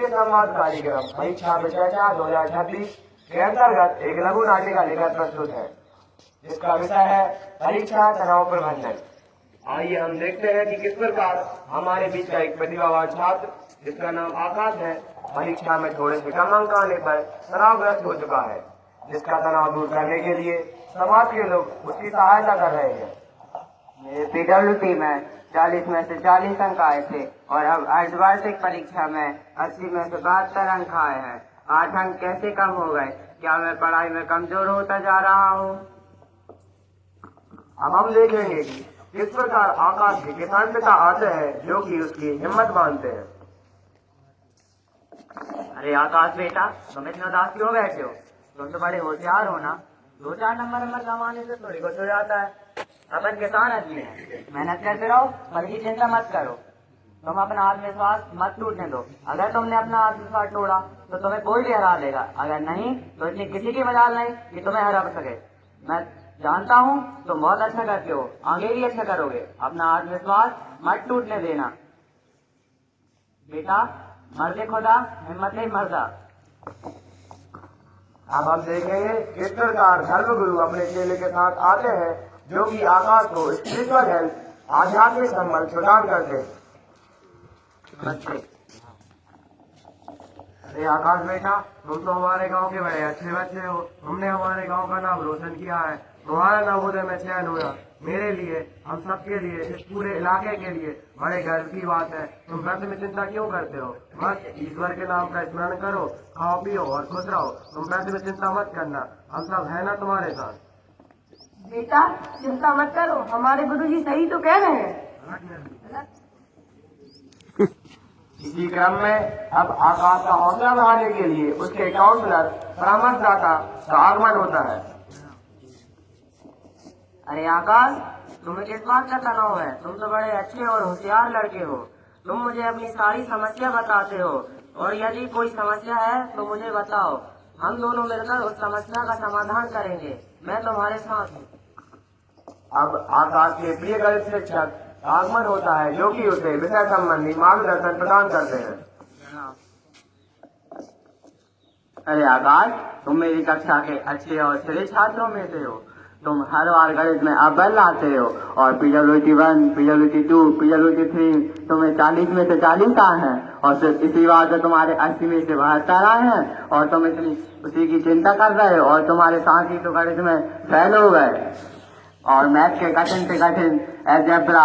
लोकप्रिय संवाद कार्यक्रम परीक्षा पे चर्चा 2026 के अंतर्गत एक लघु नाटिका लेकर प्रस्तुत है, जिसका विषय है परीक्षा तनाव प्रबंधन। आइए हम देखते हैं कि किस प्रकार हमारे बीच का एक प्रतिभावान छात्र, जिसका नाम आकाश है, परीक्षा में थोड़े से कम अंक आने पर तनावग्रस्त हो चुका है, जिसका तनाव दूर करने के लिए समाज के लोग उसकी सहायता कर रहे हैं। मेरे PWT में 40 में से 40 अंक आए थे और अब अर्धवार्षिक परीक्षा में 80 में से 72 अंक आए हैं। 8 अंक कैसे कम हो गए? क्या मैं पढ़ाई में कमजोर होता जा रहा हूँ? अब हम देखेंगे कि किस प्रकार आकाश के किसान पिता आते हैं, जो कि उसकी हिम्मत बांधते हैं। अरे आकाश बेटा, तुम इतना उदास क्यों बैठे हो? तुम तो बड़े होशियार हो ना। 2-4 नंबर कमाने से थोड़ी कुछ हो जाता है। अपन किसान आदमी है, मेहनत करते रहो, फल की चिंता मत करो। तुम अपना आत्मविश्वास मत टूटने दो। अगर तुमने अपना आत्मविश्वास तोड़ा तो तुम्हें कोई भी हरा देगा, अगर नहीं तो इतनी किसी की मजाल नहीं कि तुम्हें हरा सके। मैं जानता हूँ तुम बहुत अच्छा करते हो, आगे भी अच्छा करोगे। अपना आत्मविश्वास मत टूटने देना बेटा। मर्दे खुदा हिम्मत नहीं मरदा। अब हम देखेंगे किस प्रकार धर्मगुरु अपने चेले के साथ आते हैं, जो कि आकाश को स्पिरिचुअल हेल्थ, आध्यात्मिक संबल प्रदान करते हैं। अरे आकाश बेटा, तुम तो हमारे गांव के बड़े अच्छे बच्चे हो। तुमने हमारे गांव का नाम रोशन किया है। तुम्हारा नवोदय में चयन हुआ मेरे लिए, हम सबके लिए, इस पूरे इलाके के लिए बड़े गर्व की बात है। तुम व्यर्थ में चिंता क्यों करते हो? बस ईश्वर के नाम का स्मरण करो, खाओ पियो और खुश रहो। तुम व्यर्थ में चिंता मत करना, हम सब है ना तुम्हारे साथ। बेटा चिंता मत करो, हमारे गुरुजी सही तो कह रहे हैं। इसी क्रम में अब आकाश का हौसला बढ़ाने के लिए उसके काउंसलर परामर्शदाता का आगमन होता है। अरे आकाश, तुम्हें किस बात का तनाव है? तुम तो बड़े अच्छे और होशियार लड़के हो। तुम मुझे अपनी सारी समस्या बताते हो, और यदि कोई समस्या है तो मुझे बताओ। हम दोनों मिलकर उस समस्या का समाधान करेंगे। मैं तुम्हारे साथ हूँ। अब आकाश के प्रिय गणित शिक्षक आगमन होता है, जो कि उसे विषय संबंधी मार्गदर्शन प्रदान करते हैं। अरे आकाश, तुम मेरी कक्षा के अच्छे और श्रेय छात्रों में से हो। तुम हर बार गणित में अव्वल लाते हो, और PWT 1, PWT 2, PWT 3 तुम्हें 40 में से 40 आए हैं, और सिर्फ इसी बार तो तुम्हारे 80 में से 72 आए हैं, और तुम इतनी उसी की चिंता कर रहे हो, और तुम्हारे साथी तो गणित में फेल हो गए। और मैथ के कठिन से कठिन अलजेब्रा,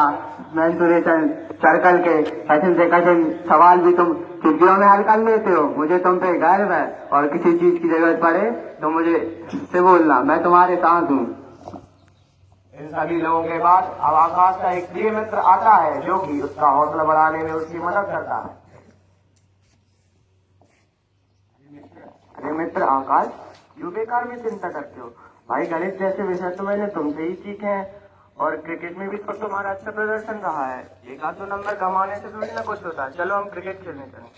मेंसुरेशन, सर्कल के कठिन से कठिन सवाल भी तुम चुटकियों में हल कर लेते हो। मुझे तुम पे गर्व है, और किसी चीज की जरूरत पड़े तो मुझे से बोलना, मैं तुम्हारे साथ हूँ। इन सभी लोगों के बाद अब आकाश का एक प्रिय मित्र आता है, जो कि उसका हौसला बढ़ाने में उसकी मदद करता है। अरे मित्र आकाश, क्यों बेकार में चिंता करते हो? भाई गणित जैसे विषय तो मैंने तुमसे ही सीखे हैं, और क्रिकेट में भी तो तुम्हारा अच्छा प्रदर्शन रहा है। एक आध 2 नंबर कमाने से थोड़ी ना कुछ होता है। चलो हम क्रिकेट खेलने चलें।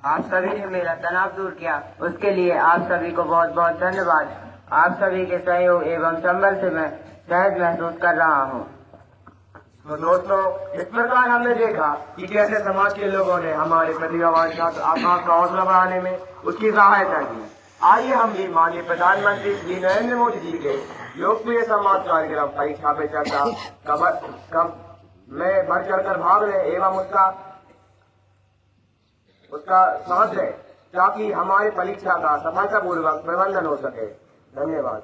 आप सभी ने मेरा तनाव दूर किया, उसके लिए आप सभी को बहुत बहुत धन्यवाद। आप सभी के सहयोग एवं संबल से मैं सहज महसूस कर रहा हूँ। तो दोस्तों, इस प्रकार हमने देखा कि कैसे समाज के लोगों ने हमारे प्रतिभावान छात्र आकाश का हौसला बढ़ाने में उसकी सहायता की। आइए हम भी माननीय प्रधानमंत्री श्री नरेंद्र मोदी जी के लोकप्रिय संवाद कार्यक्रम परीक्षा पे चर्चा में बढ़ चढ़ कर भाग लें एवं उसका साथ लें, ताकि हमारी परीक्षा का सफलतापूर्वक प्रबंधन हो सके। धन्यवाद।